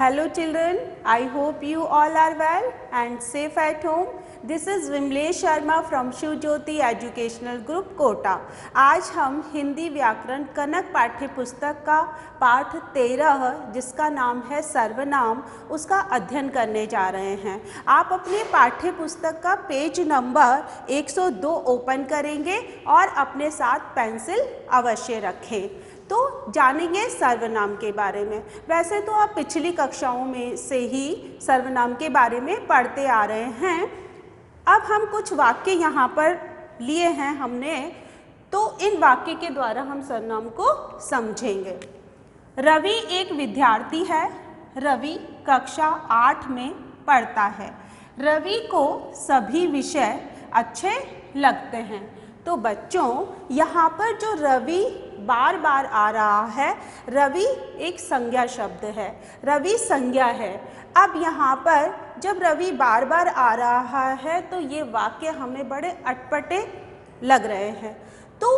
Hello children, I hope you all are well and safe at home. This is Vimlesh Sharma from Shiv Jyoti educational group Kota. आज हम हिंदी व्याकरण कनक पाठ्य पुस्तक का पाठ 13 जिसका नाम है सर्वनाम, उसका अध्ययन करने जा रहे हैं। आप अपने पाठ्य पुस्तक का पेज नंबर 102 ओपन करेंगे और अपने साथ पेंसिल अवश्य रखें। तो जानेंगे सर्वनाम के बारे में। वैसे तो आप पिछली कक्षाओं में से ही सर्वनाम के बारे में पढ़ते आ रहे हैं। अब हम कुछ वाक्य यहाँ पर लिए हैं हमने, तो इन वाक्य के द्वारा हम सर्वनाम को समझेंगे। रवि एक विद्यार्थी है। रवि कक्षा 8 में पढ़ता है। रवि को सभी विषय अच्छे लगते हैं। तो बच्चों, यहाँ पर जो रवि बार बार आ रहा है, रवि एक संज्ञा शब्द है, रवि संज्ञा है। अब यहाँ पर जब रवि बार बार आ रहा है तो ये वाक्य हमें बड़े अटपटे लग रहे हैं। तो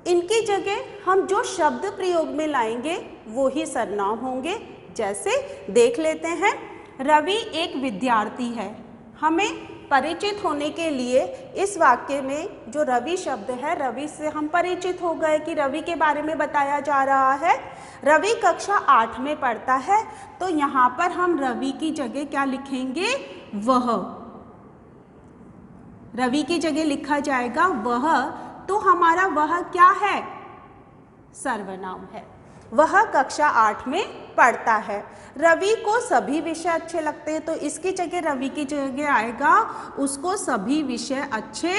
इनकी जगह हम जो शब्द प्रयोग में लाएंगे वो ही सर्वनाम होंगे। जैसे देख लेते हैं, रवि एक विद्यार्थी है। हमें परिचित होने के लिए इस वाक्य में जो रवि शब्द है, रवि से हम परिचित हो गए कि रवि के बारे में बताया जा रहा है। रवि कक्षा 8 में पढ़ता है, तो यहाँ पर हम रवि की जगह क्या लिखेंगे? वह। रवि की जगह लिखा जाएगा वह। तो हमारा वह क्या है? सर्वनाम है। वह कक्षा 8 में पढ़ता है। रवि को सभी विषय अच्छे लगते हैं, तो इसकी जगह रवि की जगह आएगा उसको सभी विषय अच्छे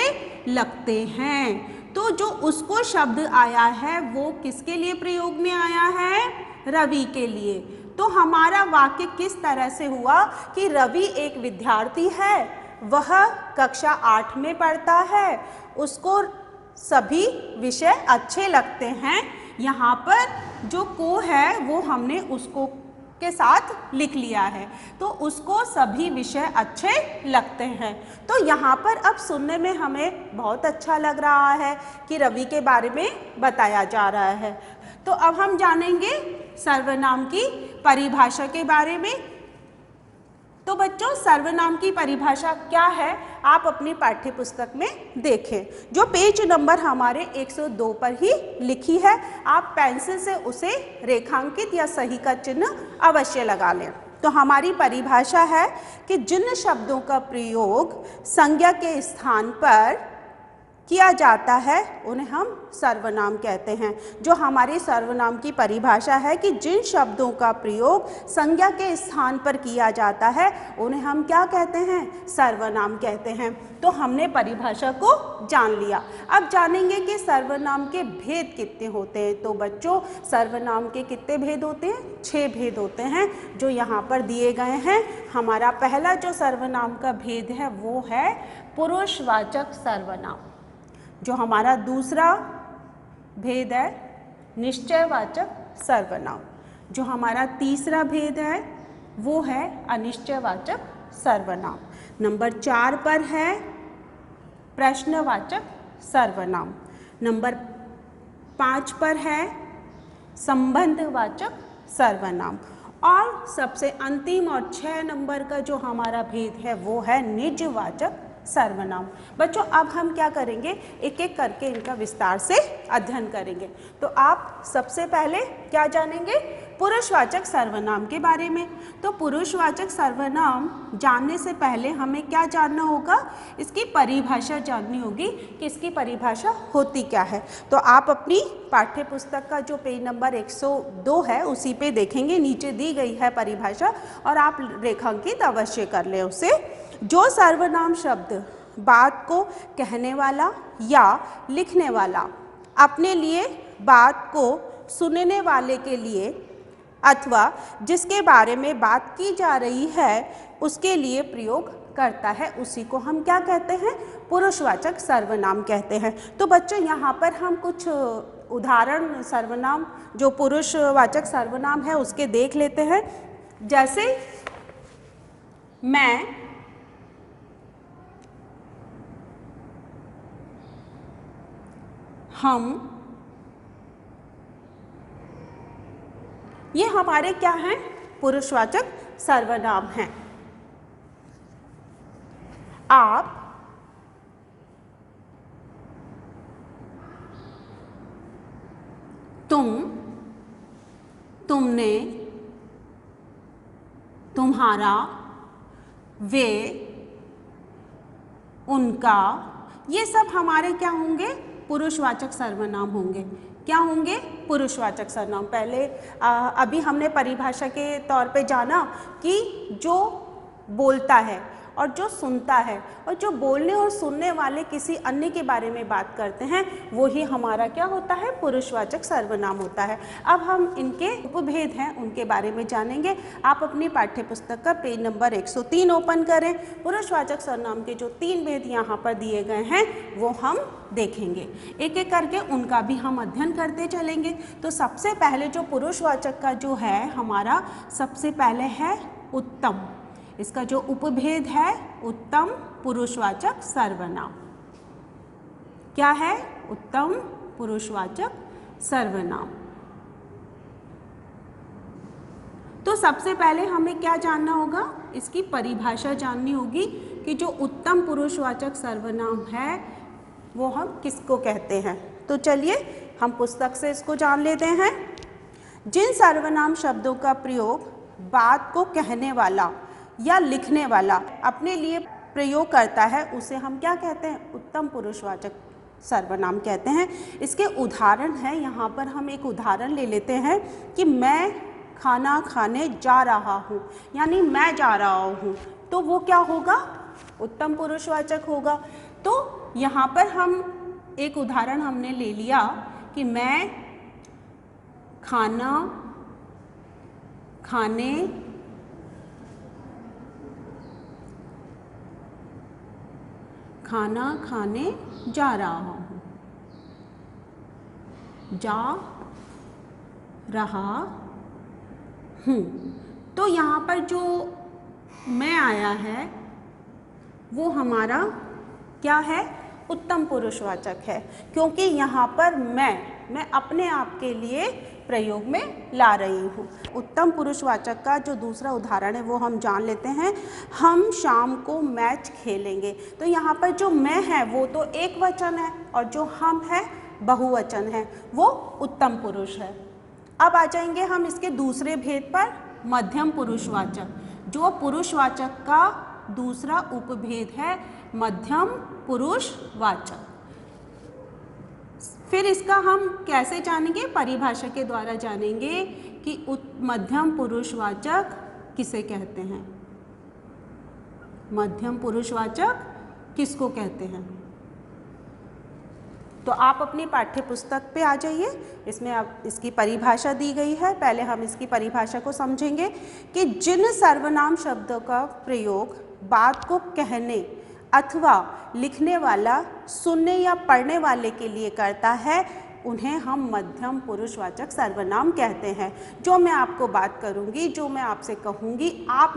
लगते हैं। तो जो उसको शब्द आया है वो किसके लिए प्रयोग में आया है? रवि के लिए। तो हमारा वाक्य किस तरह से हुआ कि रवि एक विद्यार्थी है, वह कक्षा 8 में पढ़ता है, उसको सभी विषय अच्छे लगते हैं। यहाँ पर जो को है वो हमने उसको के साथ लिख लिया है, तो उसको सभी विषय अच्छे लगते हैं। तो यहाँ पर अब सुनने में हमें बहुत अच्छा लग रहा है कि रवि के बारे में बताया जा रहा है। तो अब हम जानेंगे सर्वनाम की परिभाषा के बारे में। तो बच्चों, सर्वनाम की परिभाषा क्या है आप अपनी पाठ्य पुस्तक में देखें, जो पेज नंबर हमारे 102 पर ही लिखी है। आप पेंसिल से उसे रेखांकित या सही का चिन्ह अवश्य लगा लें। तो हमारी परिभाषा है कि जिन शब्दों का प्रयोग संज्ञा के स्थान पर किया जाता है उन्हें हम सर्वनाम कहते हैं। जो हमारी सर्वनाम की परिभाषा है कि जिन शब्दों का प्रयोग संज्ञा के स्थान पर किया जाता है उन्हें हम क्या कहते हैं? सर्वनाम कहते हैं। तो हमने परिभाषा को जान लिया। अब जानेंगे कि सर्वनाम के भेद कितने होते हैं। तो बच्चों, सर्वनाम के कितने भेद होते हैं? 6 भेद होते हैं, जो यहाँ पर दिए गए हैं। हमारा पहला जो सर्वनाम का भेद है वो है पुरुषवाचक सर्वनाम। जो हमारा दूसरा भेद है निश्चयवाचक सर्वनाम। जो हमारा तीसरा भेद है वो है अनिश्चयवाचक सर्वनाम। नंबर 4 पर है प्रश्नवाचक सर्वनाम। नंबर 5 पर है संबंधवाचक सर्वनाम। और सबसे अंतिम और 6 नंबर का जो हमारा भेद है वो है निजवाचक सर्वनाम। बच्चों, अब हम क्या करेंगे, एक एक करके इनका विस्तार से अध्ययन करेंगे। तो आप सबसे पहले क्या जानेंगे? पुरुषवाचक सर्वनाम के बारे में। तो पुरुषवाचक सर्वनाम जानने से पहले हमें क्या जानना होगा? इसकी परिभाषा जाननी होगी कि इसकी परिभाषा होती क्या है। तो आप अपनी पाठ्य पुस्तक का जो पेज नंबर 102 है उसी पे देखेंगे, नीचे दी गई है परिभाषा, और आप रेखांकित अवश्य कर लें उसे। जो सर्वनाम शब्द बात को कहने वाला या लिखने वाला अपने लिए, बात को सुनने वाले के लिए अथवा जिसके बारे में बात की जा रही है उसके लिए प्रयोग करता है, उसी को हम क्या कहते हैं? पुरुषवाचक सर्वनाम कहते हैं। तो बच्चों, यहाँ पर हम कुछ उदाहरण सर्वनाम जो पुरुषवाचक सर्वनाम है उसके देख लेते हैं। जैसे मैं, हम, ये हमारे क्या हैं? पुरुषवाचक सर्वनाम हैं। आप, तुम, तुमने, तुम्हारा, वे, उनका, ये सब हमारे क्या होंगे? पुरुषवाचक सर्वनाम होंगे। क्या होंगे? पुरुषवाचक सर्वनाम। पहले अभी हमने परिभाषा के तौर पे जाना कि जो बोलता है और जो सुनता है और जो बोलने और सुनने वाले किसी अन्य के बारे में बात करते हैं, वो ही हमारा क्या होता है? पुरुषवाचक सर्वनाम होता है। अब हम इनके उपभेद हैं उनके बारे में जानेंगे। आप अपनी पाठ्य पुस्तक का पेज नंबर 103 ओपन करें। पुरुषवाचक सर्वनाम के जो 3 भेद यहाँ पर दिए गए हैं वो हम देखेंगे। एक एक करके उनका भी हम अध्ययन करते चलेंगे। तो सबसे पहले जो पुरुषवाचक का जो है हमारा, सबसे पहले है उत्तम। इसका जो उपभेद है उत्तम पुरुषवाचक सर्वनाम। क्या है? उत्तम पुरुषवाचक सर्वनाम। तो सबसे पहले हमें क्या जानना होगा? इसकी परिभाषा जाननी होगी कि जो उत्तम पुरुषवाचक सर्वनाम है वो हम किसको कहते हैं। तो चलिए हम पुस्तक से इसको जान लेते हैं। जिन सर्वनाम शब्दों का प्रयोग बात को कहने वाला या लिखने वाला अपने लिए प्रयोग करता है उसे हम क्या कहते हैं? उत्तम पुरुषवाचक सर्वनाम कहते हैं। इसके उदाहरण है, यहाँ पर हम एक उदाहरण ले लेते हैं कि मैं खाना खाने जा रहा हूँ, यानी मैं जा रहा हूँ, तो वो क्या होगा? उत्तम पुरुषवाचक होगा। तो यहाँ पर हम एक उदाहरण हमने ले लिया कि मैं खाना खाने जा रहा हूँ, जा रहा हूँ। तो यहाँ पर जो मैं आया है वो हमारा क्या है? उत्तम पुरुषवाचक है, क्योंकि यहाँ पर मैं अपने आप के लिए प्रयोग में ला रही हूँ। उत्तम पुरुषवाचक का जो दूसरा उदाहरण है वो हम जान लेते हैं। हम शाम को मैच खेलेंगे। तो यहाँ पर जो मैं है वो तो एक वचन है और जो हम है बहुवचन है, वो उत्तम पुरुष है। अब आ जाएंगे हम इसके दूसरे भेद पर, मध्यम पुरुषवाचक। जो पुरुषवाचक का दूसरा उपभेद है मध्यम पुरुषवाचक। फिर इसका हम कैसे जानेंगे? परिभाषा के द्वारा जानेंगे कि मध्यम पुरुषवाचक किसे कहते हैं। मध्यम पुरुषवाचक किसको कहते हैं? तो आप अपनी पाठ्य पुस्तक पे आ जाइए। इसमें अब इसकी परिभाषा दी गई है। पहले हम इसकी परिभाषा को समझेंगे कि जिन सर्वनाम शब्दों का प्रयोग बात को कहने अथवा लिखने वाला सुनने या पढ़ने वाले के लिए करता है उन्हें हम मध्यम पुरुषवाचक सर्वनाम कहते हैं। जो मैं आपको बात करूंगी, जो मैं आपसे कहूंगी, आप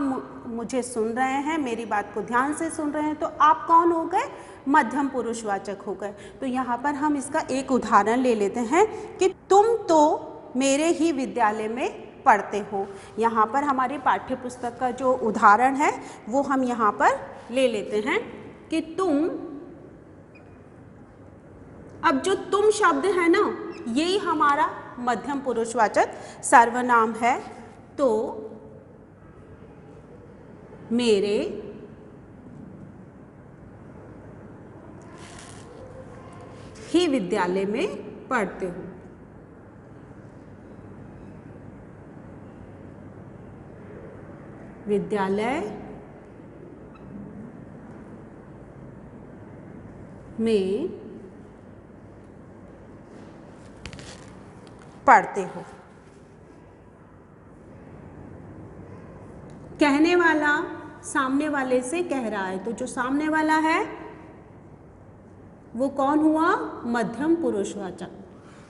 मुझे सुन रहे हैं, मेरी बात को ध्यान से सुन रहे हैं, तो आप कौन हो गए? मध्यम पुरुषवाचक हो गए। तो यहाँ पर हम इसका एक उदाहरण ले लेते हैं कि तुम तो मेरे ही विद्यालय में पढ़ते हो। यहाँ पर हमारी पाठ्य पुस्तक का जो उदाहरण है वो हम यहाँ पर ले लेते हैं कि तुम, अब जो तुम शब्द है ना, यही हमारा मध्यम पुरुषवाचक सर्वनाम है। तो मेरे ही विद्यालय में पढ़ते हो। विद्यालय में पढ़ते हो। कहने वाला सामने वाले से कह रहा है, तो जो सामने वाला है वो कौन हुआ? मध्यम पुरुषवाचक।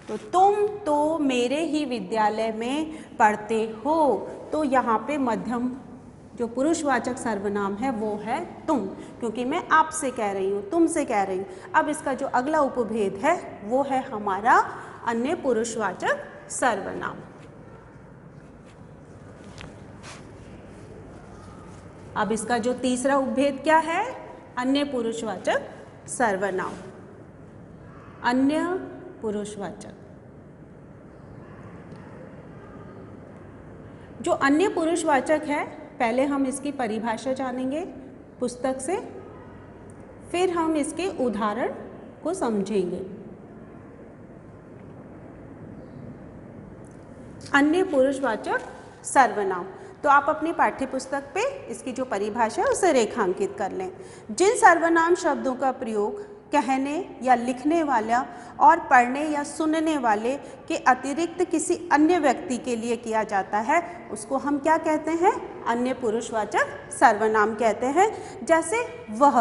तो तुम तो मेरे ही विद्यालय में पढ़ते हो, तो यहाँ पे मध्यम जो पुरुषवाचक सर्वनाम है वो है तुम, क्योंकि मैं आपसे कह रही हूँ, तुमसे कह रही हूँ। अब इसका जो अगला उपभेद है वो है हमारा अन्य पुरुषवाचक सर्वनाम। अब इसका जो तीसरा उपभेद क्या है, अन्य पुरुषवाचक सर्वनाम। अन्य पुरुषवाचक, जो अन्य पुरुषवाचक है पहले हम इसकी परिभाषा जानेंगे पुस्तक से, फिर हम इसके उदाहरण को समझेंगे। अन्य पुरुषवाचक सर्वनाम, तो आप अपनी पाठ्य पुस्तक पे इसकी जो परिभाषा है उसे रेखांकित कर लें। जिन सर्वनाम शब्दों का प्रयोग कहने या लिखने वाला और पढ़ने या सुनने वाले के अतिरिक्त किसी अन्य व्यक्ति के लिए किया जाता है उसको हम क्या कहते हैं, अन्य पुरुषवाचक सर्वनाम कहते हैं। जैसे वह,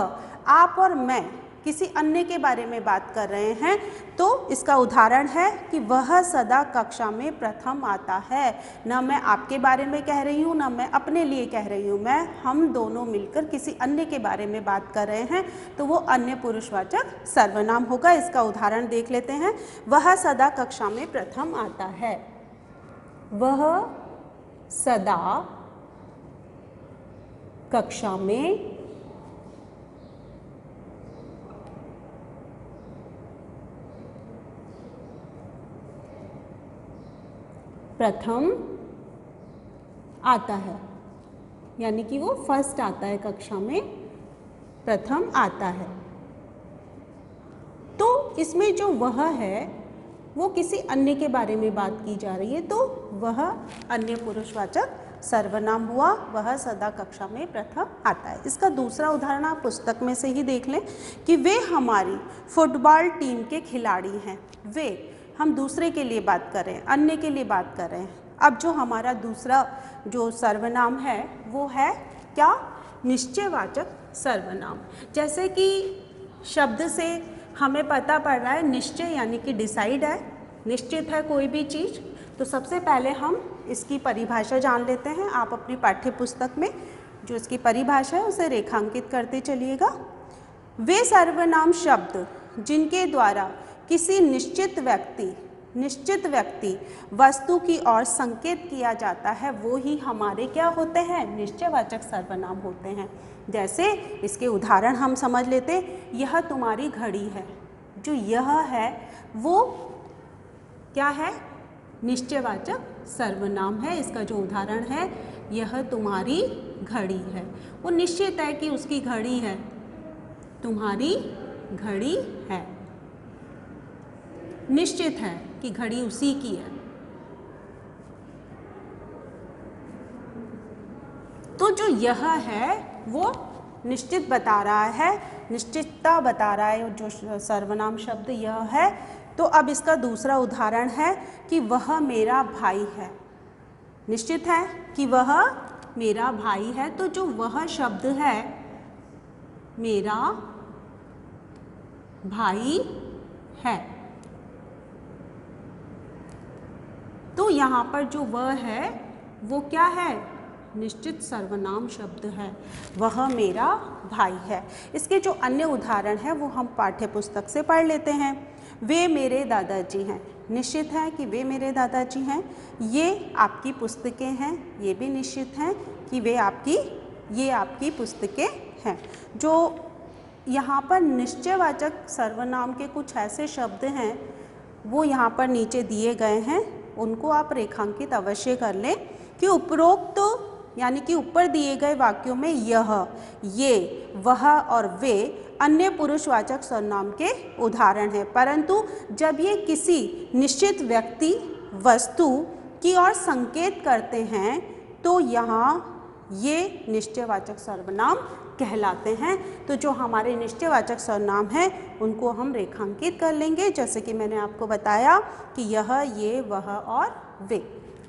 आप और मैं किसी अन्य के बारे में बात कर रहे हैं तो इसका उदाहरण है कि वह सदा कक्षा में प्रथम आता है। न मैं आपके बारे में कह रही हूँ, न मैं अपने लिए कह रही हूँ, हम दोनों मिलकर किसी अन्य के बारे में बात कर रहे हैं तो वो अन्य पुरुषवाचक सर्वनाम होगा। इसका उदाहरण देख लेते हैं। वह सदा कक्षा में प्रथम आता है। वह सदा कक्षा में प्रथम आता है, यानी कि वो फर्स्ट आता है, कक्षा में प्रथम आता है। तो इसमें जो वह है वो किसी अन्य के बारे में बात की जा रही है तो वह अन्य पुरुषवाचक सर्वनाम हुआ। वह सदा कक्षा में प्रथम आता है। इसका दूसरा उदाहरण आप पुस्तक में से ही देख लें कि वे हमारी फुटबॉल टीम के खिलाड़ी हैं। वे, हम दूसरे के लिए बात कर रहे हैं, अन्य के लिए बात कर रहे हैं। अब जो हमारा दूसरा जो सर्वनाम है वो है क्या, निश्चयवाचक सर्वनाम। जैसे कि शब्द से हमें पता पड़ रहा है निश्चय यानी कि डिसाइड है, निश्चित है कोई भी चीज़। तो सबसे पहले हम इसकी परिभाषा जान लेते हैं। आप अपनी पाठ्य पुस्तक में जो इसकी परिभाषा है उसे रेखांकित करते चलिएगा। वे सर्वनाम शब्द जिनके द्वारा किसी निश्चित व्यक्ति वस्तु की ओर संकेत किया जाता है वो ही हमारे क्या होते हैं, निश्चयवाचक सर्वनाम होते हैं। जैसे इसके उदाहरण हम समझ लेते, यह तुम्हारी घड़ी है। जो यह है वो क्या है, निश्चयवाचक सर्वनाम है। इसका जो उदाहरण है यह तुम्हारी घड़ी है, वो निश्चित है कि उसकी घड़ी है, तुम्हारी घड़ी है, निश्चित है कि घड़ी उसी की है। तो जो यह है वो निश्चित बता रहा है, निश्चितता बता रहा है जो सर्वनाम शब्द यह है। तो अब इसका दूसरा उदाहरण है कि वह मेरा भाई है। निश्चित है कि वह मेरा भाई है, तो जो वह शब्द है मेरा भाई है, तो यहाँ पर जो वह है वो क्या है, निश्चित सर्वनाम शब्द है, वह मेरा भाई है। इसके जो अन्य उदाहरण हैं वो हम पाठ्य पुस्तक से पढ़ लेते हैं। वे मेरे दादाजी हैं। निश्चित है कि वे मेरे दादाजी हैं। ये आपकी पुस्तकें हैं, ये भी निश्चित हैं कि ये आपकी पुस्तकें हैं। जो यहाँ पर निश्चयवाचक सर्वनाम के कुछ ऐसे शब्द हैं वो यहाँ पर नीचे दिए गए हैं, उनको आप रेखांकित अवश्य कर लें कि उपरोक्त यानी कि ऊपर दिए गए वाक्यों में यह, ये, वह और वे अन्य पुरुषवाचक सर्वनाम के उदाहरण हैं। परंतु जब ये किसी निश्चित व्यक्ति, वस्तु की ओर संकेत करते हैं तो यहाँ ये निश्चयवाचक सर्वनाम कहलाते हैं। तो जो हमारे निश्चयवाचक सर्वनाम हैं उनको हम रेखांकित कर लेंगे, जैसे कि मैंने आपको बताया कि यह, ये, वह और वे।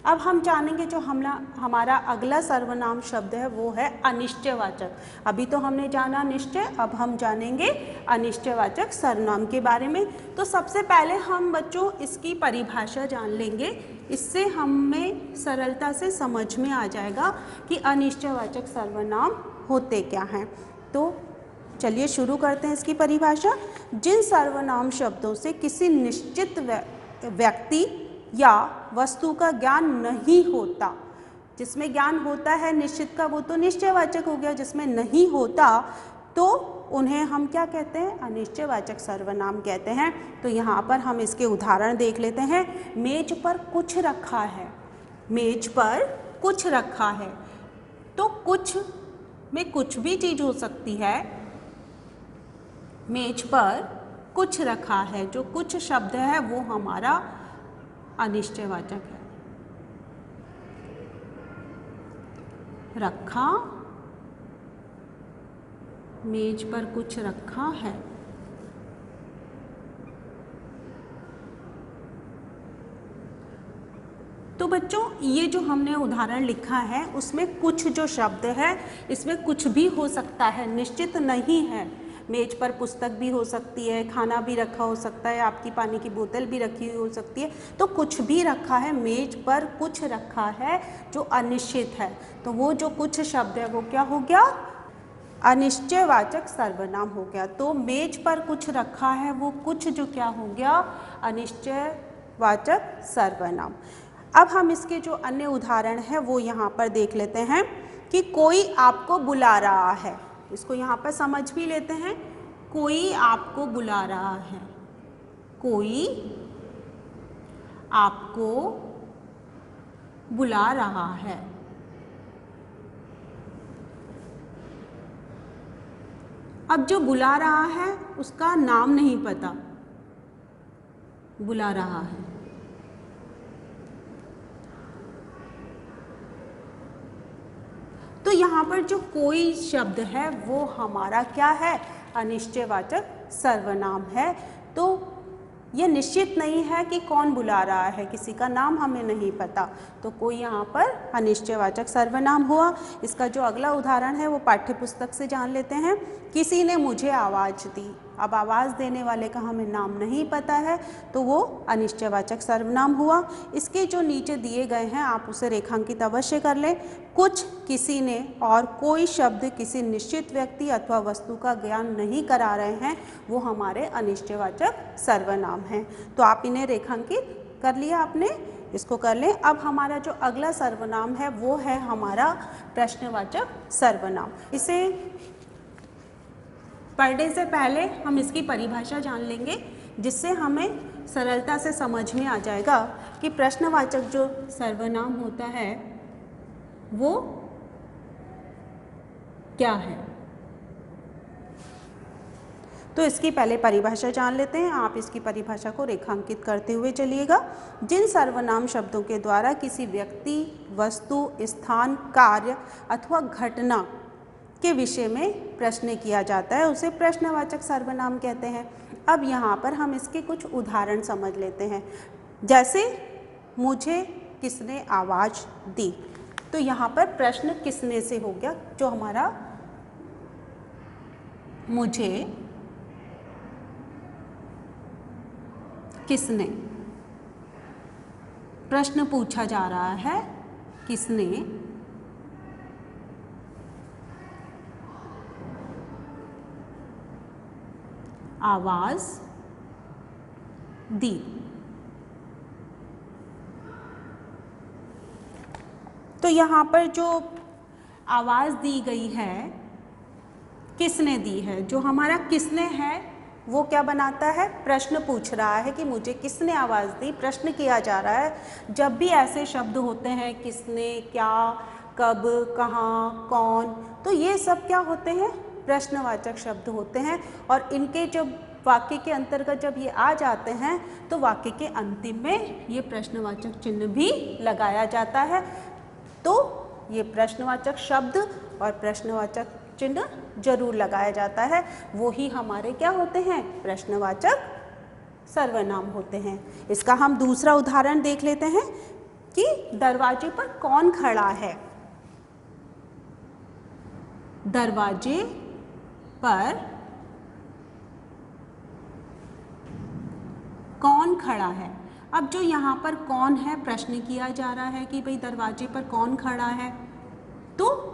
अब हम जानेंगे जो हमारा अगला सर्वनाम शब्द है वो है अनिश्चयवाचक। अभी तो हमने जाना निश्चय, अब हम जानेंगे अनिश्चयवाचक सर्वनाम के बारे में। तो सबसे पहले हम बच्चों इसकी परिभाषा जान लेंगे, इससे हमें सरलता से समझ में आ जाएगा कि अनिश्चयवाचक सर्वनाम होते क्या हैं। तो चलिए शुरू करते हैं इसकी परिभाषा। जिन सर्वनाम शब्दों से किसी निश्चित व्यक्ति या वस्तु का ज्ञान नहीं होता जिसमें ज्ञान होता है निश्चित का वो तो निश्चयवाचक हो गया, जिसमें नहीं होता तो उन्हें हम क्या कहते हैं? अनिश्चयवाचक सर्वनाम कहते हैं। तो यहाँ पर हम इसके उदाहरण देख लेते हैं। मेज पर कुछ रखा है, मेज पर कुछ रखा है, तो कुछ में कुछ भी चीज हो सकती है। मेज पर कुछ रखा है, जो कुछ शब्द है वो हमारा अनिश्चयवाचक है। रखा, मेज पर कुछ रखा है। तो बच्चों ये जो हमने उदाहरण लिखा है उसमें कुछ जो शब्द है इसमें कुछ भी हो सकता है, निश्चित नहीं है। मेज पर पुस्तक भी हो सकती है, खाना भी रखा हो सकता है, आपकी पानी की बोतल भी रखी हुई हो सकती है, तो कुछ भी रखा है। मेज पर कुछ रखा है जो अनिश्चित है, तो वो जो कुछ शब्द है वो क्या हो गया? अनिश्चयवाचक सर्वनाम हो गया। तो मेज पर कुछ रखा है, वो कुछ जो क्या हो गया? अनिश्चयवाचक सर्वनाम। अब हम इसके जो अन्य उदाहरण हैं वो यहाँ पर देख लेते हैं कि कोई आपको बुला रहा है। इसको यहाँ पर समझ भी लेते हैं। कोई आपको बुला रहा है, कोई आपको बुला रहा है। अब जो बुला रहा है उसका नाम नहीं पता, बुला रहा है। तो यहाँ पर जो कोई शब्द है वो हमारा क्या है? अनिश्चयवाचक सर्वनाम है। तो ये निश्चित नहीं है कि कौन बुला रहा है, किसी का नाम हमें नहीं पता, तो कोई यहाँ पर अनिश्चयवाचक सर्वनाम हुआ। इसका जो अगला उदाहरण है वो पाठ्य पुस्तक से जान लेते हैं। किसी ने मुझे आवाज़ दी। अब आवाज़ देने वाले का हमें नाम नहीं पता है तो वो अनिश्चयवाचक सर्वनाम हुआ। इसके जो नीचे दिए गए हैं आप उसे रेखांकित अवश्य कर लें। कुछ, किसी ने और कोई शब्द किसी निश्चित व्यक्ति अथवा वस्तु का ज्ञान नहीं करा रहे हैं, वो हमारे अनिश्चयवाचक सर्वनाम हैं। तो आप इन्हें रेखांकित कर लिया आपने, इसको कर लें। अब हमारा जो अगला सर्वनाम है वो है हमारा प्रश्नवाचक सर्वनाम। इसे पढ़ने से पहले हम इसकी परिभाषा जान लेंगे, जिससे हमें सरलता से समझ में आ जाएगा कि प्रश्नवाचक जो सर्वनाम होता है वो क्या है। तो इसकी पहले परिभाषा जान लेते हैं। आप इसकी परिभाषा को रेखांकित करते हुए चलिएगा। जिन सर्वनाम शब्दों के द्वारा किसी व्यक्ति, वस्तु, स्थान, कार्य अथवा घटना के विषय में प्रश्न किया जाता है उसे प्रश्नवाचक सर्वनाम कहते हैं। अब यहाँ पर हम इसके कुछ उदाहरण समझ लेते हैं। जैसे मुझे किसने आवाज़ दी, तो यहाँ पर प्रश्न किसने से हो गया, जो हमारा मुझे किसने, प्रश्न पूछा जा रहा है किसने आवाज़ दी। तो यहाँ पर जो आवाज़ दी गई है किसने दी है, जो हमारा किसने है वो क्या बनाता है? प्रश्न पूछ रहा है कि मुझे किसने आवाज़ दी, प्रश्न किया जा रहा है। जब भी ऐसे शब्द होते हैं किसने, क्या, कब, कहाँ, कौन, तो ये सब क्या होते हैं? प्रश्नवाचक शब्द होते हैं। और इनके जब वाक्य के अंतर्गत जब ये आ जाते हैं तो वाक्य के अंतिम में ये प्रश्नवाचक चिन्ह भी लगाया जाता है। तो ये प्रश्नवाचक शब्द और प्रश्नवाचक चिन्ह जरूर लगाया जाता है, वो ही हमारे क्या होते हैं? प्रश्नवाचक सर्वनाम होते हैं। इसका हम दूसरा उदाहरण देख लेते हैं कि दरवाजे पर कौन खड़ा है। दरवाजे पर कौन खड़ा है। अब जो यहाँ पर कौन है, प्रश्न किया जा रहा है कि भाई दरवाजे पर कौन खड़ा है, तो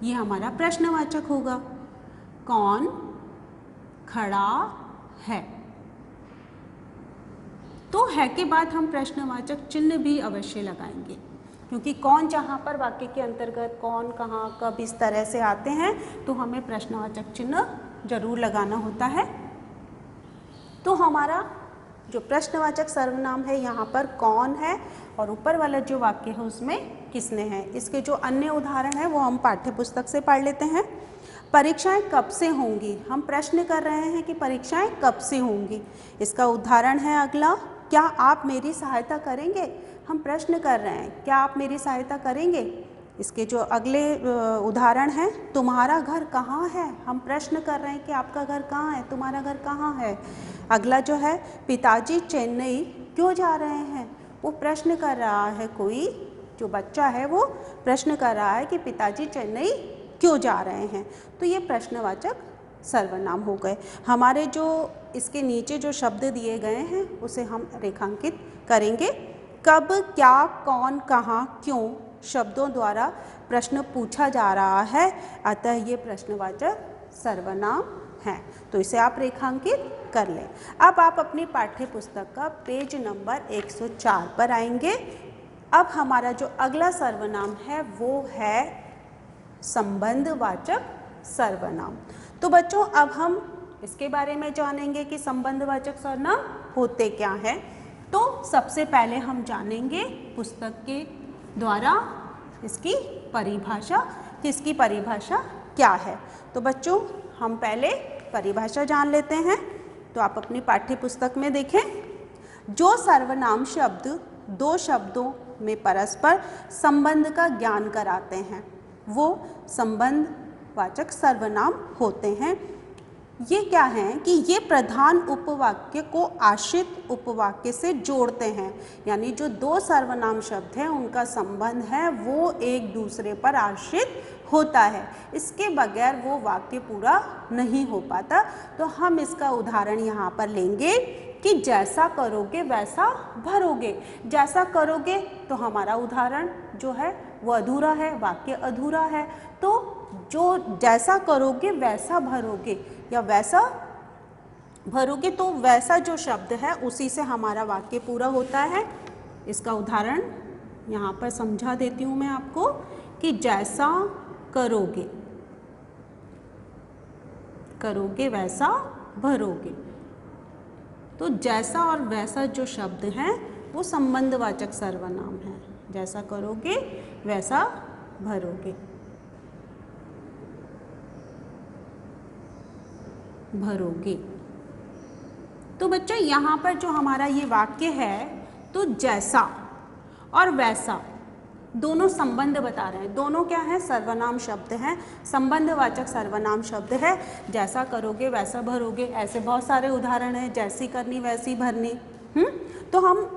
ये हमारा प्रश्नवाचक होगा। कौन खड़ा है, तो है के बाद हम प्रश्नवाचक चिन्ह भी अवश्य लगाएंगे। क्योंकि कौन जहाँ पर वाक्य के अंतर्गत कौन कहाँ कब इस तरह से आते हैं तो हमें प्रश्नवाचक चिन्ह जरूर लगाना होता है। तो हमारा जो प्रश्नवाचक सर्वनाम है यहाँ पर कौन है और ऊपर वाला जो वाक्य है उसमें किसने है। इसके जो अन्य उदाहरण है वो हम पाठ्य पुस्तक से पढ़ लेते हैं। परीक्षाएं कब से होंगी, हम प्रश्न कर रहे हैं कि परीक्षाएं कब से होंगी। इसका उदाहरण है अगला, क्या आप मेरी सहायता करेंगे। हम प्रश्न कर रहे हैं क्या आप मेरी सहायता करेंगे। इसके जो अगले उदाहरण हैं, तुम्हारा घर कहाँ है। हम प्रश्न कर रहे हैं कि आपका घर कहाँ है, तुम्हारा घर कहाँ है। अगला जो है, पिताजी चेन्नई क्यों जा रहे हैं। वो प्रश्न कर रहा है, कोई जो बच्चा है वो प्रश्न कर रहा है कि पिताजी चेन्नई क्यों जा रहे हैं। तो ये प्रश्नवाचक सर्वनाम हो गए। हमारे जो इसके नीचे जो शब्द दिए गए हैं उसे हम रेखांकित करेंगे। कब, क्या, कौन, कहाँ, क्यों शब्दों द्वारा प्रश्न पूछा जा रहा है, अतः ये प्रश्नवाचक सर्वनाम हैं। तो इसे आप रेखांकित कर लें। अब आप अपनी पाठ्य पुस्तक का पेज नंबर 104 पर आएंगे। अब हमारा जो अगला सर्वनाम है वो है संबंधवाचक सर्वनाम। तो बच्चों अब हम इसके बारे में जानेंगे कि संबंधवाचक सर्वनाम होते क्या हैं। तो सबसे पहले हम जानेंगे पुस्तक के द्वारा इसकी परिभाषा कि इसकी परिभाषा क्या है। तो बच्चों हम पहले परिभाषा जान लेते हैं। तो आप अपनी पाठ्य पुस्तक में देखें, जो सर्वनाम शब्द दो शब्दों में परस्पर संबंध का ज्ञान कराते हैं वो संबंधवाचक सर्वनाम होते हैं। ये क्या हैं कि ये प्रधान उपवाक्य को आश्रित उपवाक्य से जोड़ते हैं। यानी जो दो सर्वनाम शब्द हैं उनका संबंध है वो एक दूसरे पर आश्रित होता है, इसके बगैर वो वाक्य पूरा नहीं हो पाता। तो हम इसका उदाहरण यहाँ पर लेंगे कि जैसा करोगे वैसा भरोगे। जैसा करोगे तो हमारा उदाहरण जो है वो अधूरा है, वाक्य अधूरा है। तो जो जैसा करोगे वैसा भरोगे या वैसा भरोगे, तो वैसा जो शब्द है उसी से हमारा वाक्य पूरा होता है। इसका उदाहरण यहाँ पर समझा देती हूँ मैं आपको कि जैसा करोगे करोगे वैसा भरोगे। तो जैसा और वैसा जो शब्द हैं वो संबंधवाचक सर्वनाम है। जैसा करोगे वैसा भरोगे, भरोगे। तो बच्चों यहाँ पर जो हमारा ये वाक्य है, तो जैसा और वैसा दोनों संबंध बता रहे हैं। दोनों क्या है, सर्वनाम शब्द हैं, संबंधवाचक सर्वनाम शब्द है। जैसा करोगे वैसा भरोगे, ऐसे बहुत सारे उदाहरण हैं, जैसी करनी वैसी भरनी। तो हम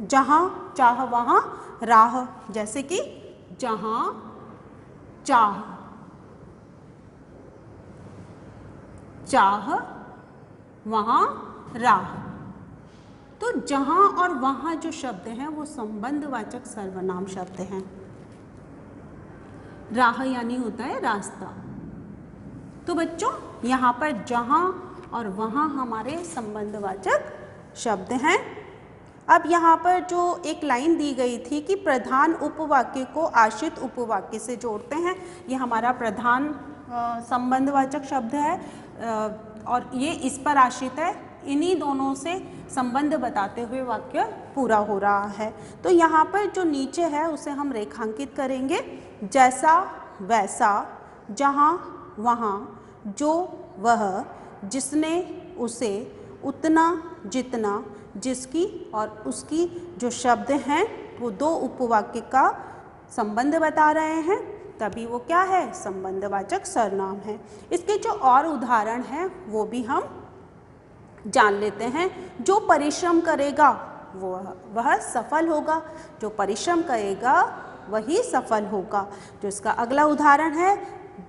जहाँ चाह वहाँ राह, जैसे कि जहाँ चाह, चाह वहाँ राह। तो जहाँ और वहाँ जो शब्द हैं वो संबंधवाचक सर्वनाम शब्द हैं। राह यानी होता है रास्ता। तो बच्चों यहाँ पर जहाँ और वहाँ हमारे संबंधवाचक शब्द हैं। अब यहाँ पर जो एक लाइन दी गई थी कि प्रधान उपवाक्य को आश्रित उपवाक्य से जोड़ते हैं, ये हमारा प्रधान संबंधवाचक शब्द है और ये इस पर आश्रित है। इन्हीं दोनों से संबंध बताते हुए वाक्य पूरा हो रहा है। तो यहाँ पर जो नीचे है उसे हम रेखांकित करेंगे। जैसा वैसा, जहाँ वहाँ, जो वह, जिसने उसे, उतना जितना, जिसकी और उसकी जो शब्द हैं वो दो उपवाक्य का संबंध बता रहे हैं, तभी वो क्या है, संबंधवाचक सर्वनाम है। इसके जो और उदाहरण हैं वो भी हम जान लेते हैं। जो परिश्रम करेगा वह सफल होगा, जो परिश्रम करेगा वही सफल होगा। जो इसका अगला उदाहरण है,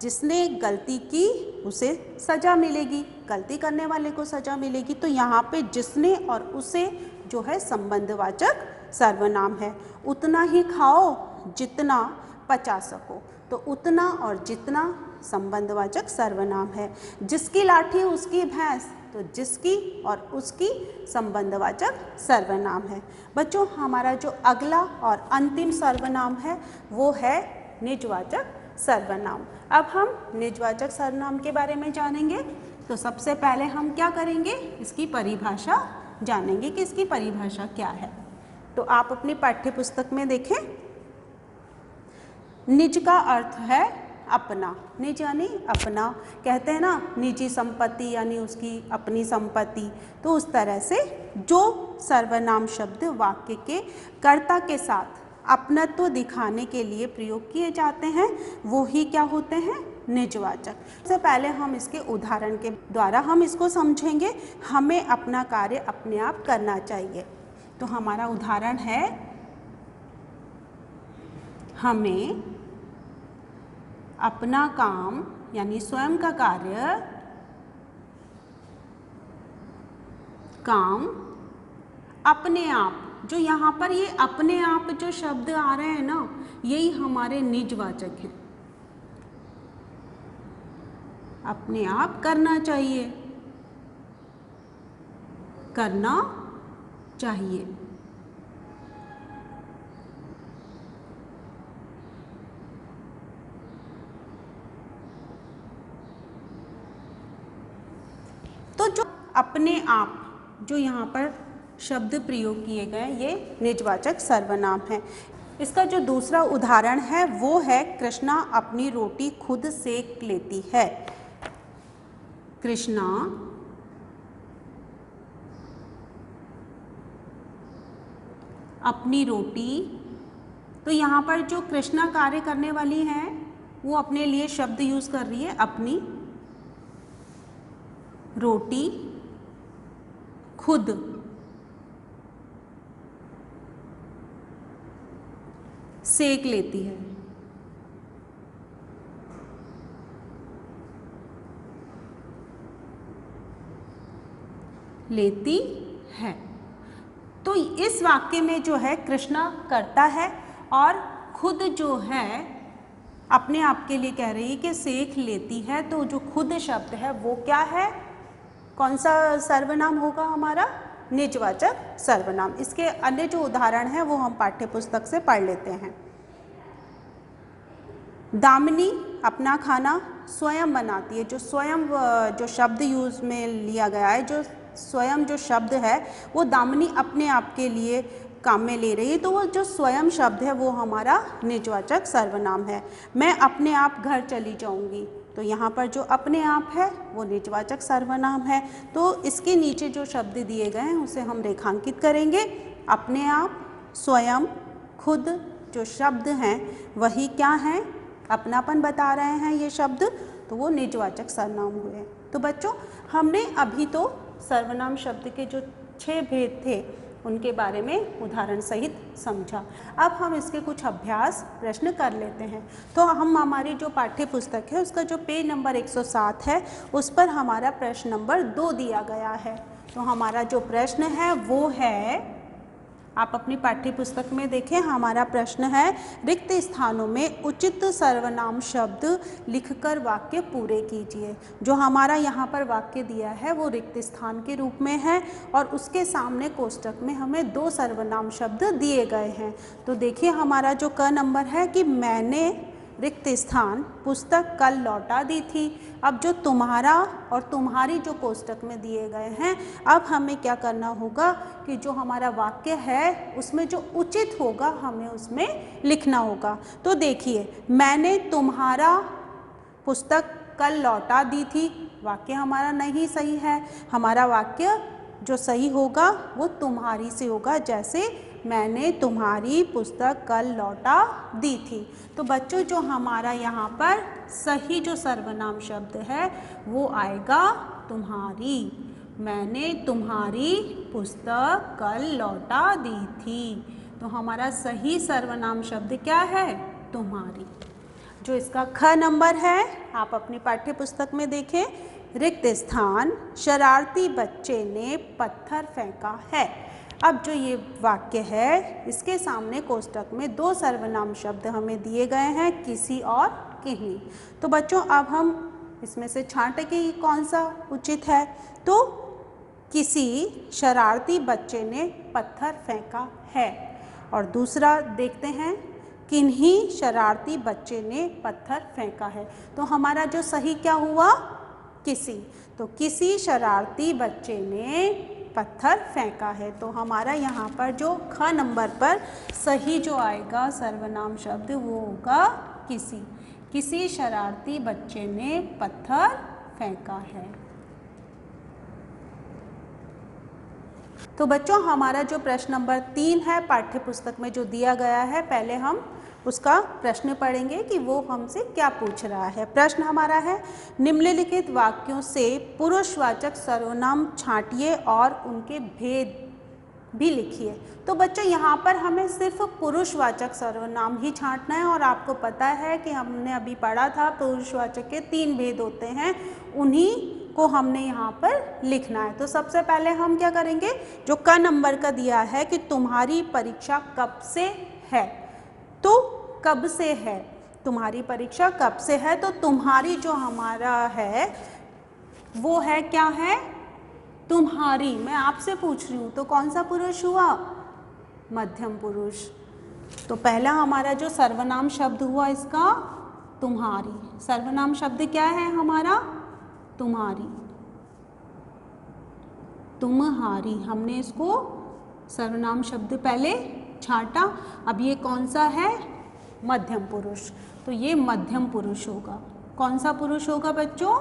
जिसने गलती की उसे सजा मिलेगी, गलती करने वाले को सजा मिलेगी। तो यहाँ पे जिसने और उसे जो है संबंधवाचक सर्वनाम है। उतना ही खाओ जितना पचा सको। तो उतना और जितना संबंधवाचक सर्वनाम है। जिसकी लाठी उसकी भैंस, तो जिसकी और उसकी संबंधवाचक सर्वनाम है। बच्चों, हमारा जो अगला और अंतिम सर्वनाम है वो है निजवाचक सर्वनाम। अब हम निजवाचक सर्वनाम के बारे में जानेंगे। तो सबसे पहले हम क्या करेंगे, इसकी परिभाषा जानेंगे कि इसकी परिभाषा क्या है। तो आप अपनी पाठ्य पुस्तक में देखें, निज का अर्थ है अपना। निज यानी अपना, कहते हैं ना निजी संपत्ति यानी उसकी अपनी संपत्ति। तो उस तरह से जो सर्वनाम शब्द वाक्य के कर्ता के साथ अपनत्व दिखाने के लिए प्रयोग किए जाते हैं वो ही क्या होते हैं, निजवाचक। सबसे पहले हम इसके उदाहरण के द्वारा हम इसको समझेंगे। हमें अपना कार्य अपने आप करना चाहिए। तो हमारा उदाहरण है, हमें अपना काम यानी स्वयं का काम अपने आप। जो यहाँ पर ये अपने आप जो शब्द आ रहे हैं ना, यही हमारे निजवाचक हैं। अपने आप करना चाहिए, करना चाहिए। तो जो अपने आप जो यहाँ पर शब्द प्रयोग किए गए ये निजवाचक सर्वनाम है। इसका जो दूसरा उदाहरण है वो है, कृष्णा अपनी रोटी खुद सेक लेती है। कृष्णा अपनी रोटी, तो यहाँ पर जो कृष्णा कार्य करने वाली है वो अपने लिए शब्द यूज कर रही है, अपनी रोटी खुद सेक लेती है। लेती है। तो इस वाक्य में जो है कृष्णा करता है और खुद जो है अपने आप के लिए कह रही है कि सेक लेती है। तो जो खुद शब्द है वो क्या है, कौन सा सर्वनाम होगा हमारा, निजवाचक सर्वनाम। इसके अन्य जो उदाहरण हैं वो हम पाठ्य पुस्तक से पढ़ लेते हैं। दामिनी अपना खाना स्वयं बनाती है। जो स्वयं जो शब्द यूज में लिया गया है, जो स्वयं जो शब्द है वो दामिनी अपने आप के लिए काम में ले रही है। तो वो जो स्वयं शब्द है वो हमारा निजवाचक सर्वनाम है। मैं अपने आप घर चली जाऊंगी। तो यहाँ पर जो अपने आप है वो निजवाचक सर्वनाम है। तो इसके नीचे जो शब्द दिए गए हैं उसे हम रेखांकित करेंगे। अपने आप, स्वयं, खुद जो शब्द हैं वही क्या हैं, अपनापन बता रहे हैं ये शब्द, तो वो निजवाचक सर्वनाम हुए। तो बच्चों, हमने अभी तो सर्वनाम शब्द के जो 6 भेद थे उनके बारे में उदाहरण सहित समझा। अब हम इसके कुछ अभ्यास प्रश्न कर लेते हैं। तो हम हमारी जो पाठ्य पुस्तक है उसका जो पेज नंबर 107 है उस पर हमारा प्रश्न नंबर 2 दिया गया है। तो हमारा जो प्रश्न है वो है, आप अपनी पाठ्य पुस्तक में देखें, हमारा प्रश्न है, रिक्त स्थानों में उचित सर्वनाम शब्द लिखकर वाक्य पूरे कीजिए। जो हमारा यहाँ पर वाक्य दिया है वो रिक्त स्थान के रूप में है और उसके सामने कोष्टक में हमें 2 सर्वनाम शब्द दिए गए हैं। तो देखिए हमारा जो क नंबर है कि मैंने रिक्त स्थान पुस्तक कल लौटा दी थी। अब जो तुम्हारा और तुम्हारी जो कोष्टक में दिए गए हैं, अब हमें क्या करना होगा कि जो हमारा वाक्य है उसमें जो उचित होगा हमें उसमें लिखना होगा। तो देखिए, मैंने तुम्हारा पुस्तक कल लौटा दी थी, वाक्य हमारा नहीं सही है। हमारा वाक्य जो सही होगा वो तुम्हारी से होगा, जैसे मैंने तुम्हारी पुस्तक कल लौटा दी थी। तो बच्चों, जो हमारा यहाँ पर सही जो सर्वनाम शब्द है वो आएगा तुम्हारी। मैंने तुम्हारी पुस्तक कल लौटा दी थी। तो हमारा सही सर्वनाम शब्द क्या है, तुम्हारी। जो इसका ख नंबर है, आप अपनी पाठ्य पुस्तक में देखें, रिक्त स्थान शरारती बच्चे ने पत्थर फेंका है। अब जो ये वाक्य है इसके सामने कोष्टक में दो सर्वनाम शब्द हमें दिए गए हैं, किसी और किन्हीं। तो बच्चों अब हम इसमें से छांटे कि कौन सा उचित है। तो किसी शरारती बच्चे ने पत्थर फेंका है, और दूसरा देखते हैं किन्हीं शरारती बच्चे ने पत्थर फेंका है। तो हमारा जो सही क्या हुआ, किसी। तो किसी शरारती बच्चे ने पत्थर फेंका है। तो हमारा यहाँ पर जो ख नंबर पर सही जो आएगा सर्वनाम शब्द वो होगा किसी। किसी शरारती बच्चे ने पत्थर फेंका है। तो बच्चों हमारा जो प्रश्न नंबर 3 है पाठ्य पुस्तक में जो दिया गया है, पहले हम उसका प्रश्न पढ़ेंगे कि वो हमसे क्या पूछ रहा है। प्रश्न हमारा है, निम्नलिखित वाक्यों से पुरुषवाचक सर्वनाम छांटिए और उनके भेद भी लिखिए। तो बच्चों यहाँ पर हमें सिर्फ पुरुषवाचक सर्वनाम ही छांटना है, और आपको पता है कि हमने अभी पढ़ा था पुरुषवाचक के 3 भेद होते हैं, उन्हीं को हमने यहाँ पर लिखना है। तो सबसे पहले हम क्या करेंगे, जो क नंबर का दिया है कि तुम्हारी परीक्षा कब से है, तो कब से है, तुम्हारी परीक्षा कब से है। तो तुम्हारी जो हमारा है वो है क्या है, तुम्हारी। मैं आपसे पूछ रही हूँ तो कौन सा पुरुष हुआ, मध्यम पुरुष। तो पहला हमारा जो सर्वनाम शब्द हुआ इसका तुम्हारी। सर्वनाम शब्द क्या है हमारा, तुम्हारी, तुम्हारी। हमने इसको सर्वनाम शब्द पहले छांटा। अब ये कौन सा है, मध्यम पुरुष। तो ये मध्यम पुरुष होगा। कौन सा पुरुष होगा बच्चों,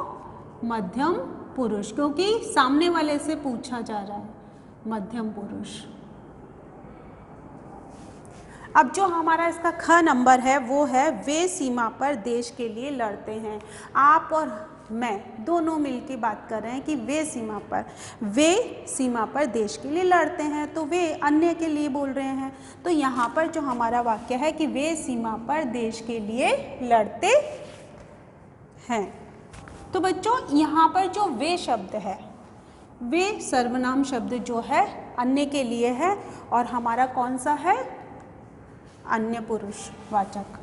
मध्यम पुरुष, क्योंकि सामने वाले से पूछा जा रहा है, मध्यम पुरुष। अब जो हमारा इसका ख नंबर है वो है, वे सीमा पर देश के लिए लड़ते हैं। आप और मैं दोनों मिलकर बात कर रहे हैं कि वे सीमा पर देश के लिए लड़ते हैं। तो वे अन्य के लिए बोल रहे हैं। तो यहाँ पर जो हमारा वाक्य है कि वे सीमा पर देश के लिए लड़ते हैं। तो बच्चों यहाँ पर जो वे शब्द है, वे सर्वनाम शब्द जो है अन्य के लिए है, और हमारा कौन सा है, अन्य पुरुषवाचक।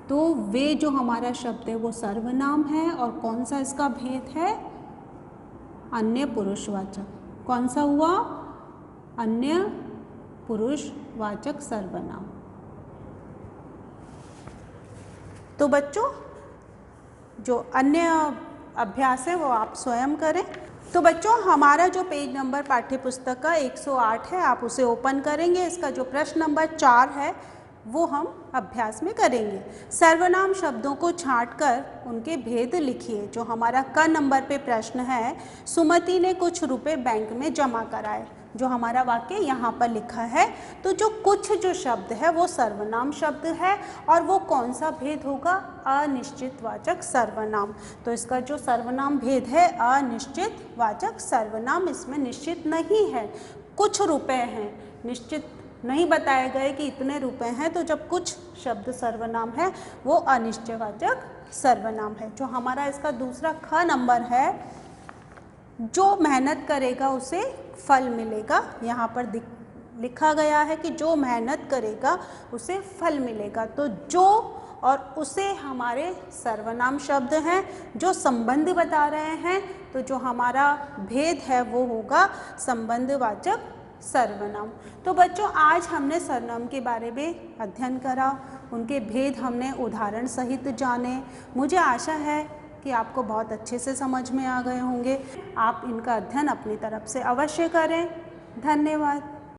तो वे जो हमारा शब्द है वो सर्वनाम है, और कौन सा इसका भेद है, अन्य पुरुषवाचक। कौन सा हुआ, अन्य पुरुषवाचक सर्वनाम। तो बच्चों जो अन्य अभ्यास है वो आप स्वयं करें। तो बच्चों हमारा जो पेज नंबर पाठ्य पुस्तक का 108 है, आप उसे ओपन करेंगे। इसका जो प्रश्न नंबर 4 है वो हम अभ्यास में करेंगे। सर्वनाम शब्दों को छांटकर उनके भेद लिखिए। जो हमारा क नंबर पे प्रश्न है, सुमति ने कुछ रुपए बैंक में जमा कराए। जो हमारा वाक्य यहाँ पर लिखा है, तो जो कुछ जो शब्द है वो सर्वनाम शब्द है, और वो कौन सा भेद होगा, अनिश्चित वाचक सर्वनाम। तो इसका जो सर्वनाम भेद है अनिश्चित वाचक सर्वनाम, इसमें निश्चित नहीं है, कुछ रुपए हैं, निश्चित नहीं बताए गए कि इतने रुपए हैं। तो जब कुछ शब्द सर्वनाम है वो अनिश्चयवाचक सर्वनाम है। जो हमारा इसका दूसरा ख नंबर है, जो मेहनत करेगा उसे फल मिलेगा। यहाँ पर लिखा गया है कि जो मेहनत करेगा उसे फल मिलेगा। तो जो और उसे हमारे सर्वनाम शब्द हैं जो संबंध बता रहे हैं। तो जो हमारा भेद है वो होगा संबंधवाचक सर्वनाम। तो बच्चों आज हमने सर्वनाम के बारे में अध्ययन करा, उनके भेद हमने उदाहरण सहित जाने। मुझे आशा है कि आपको बहुत अच्छे से समझ में आ गए होंगे। आप इनका अध्ययन अपनी तरफ से अवश्य करें। धन्यवाद।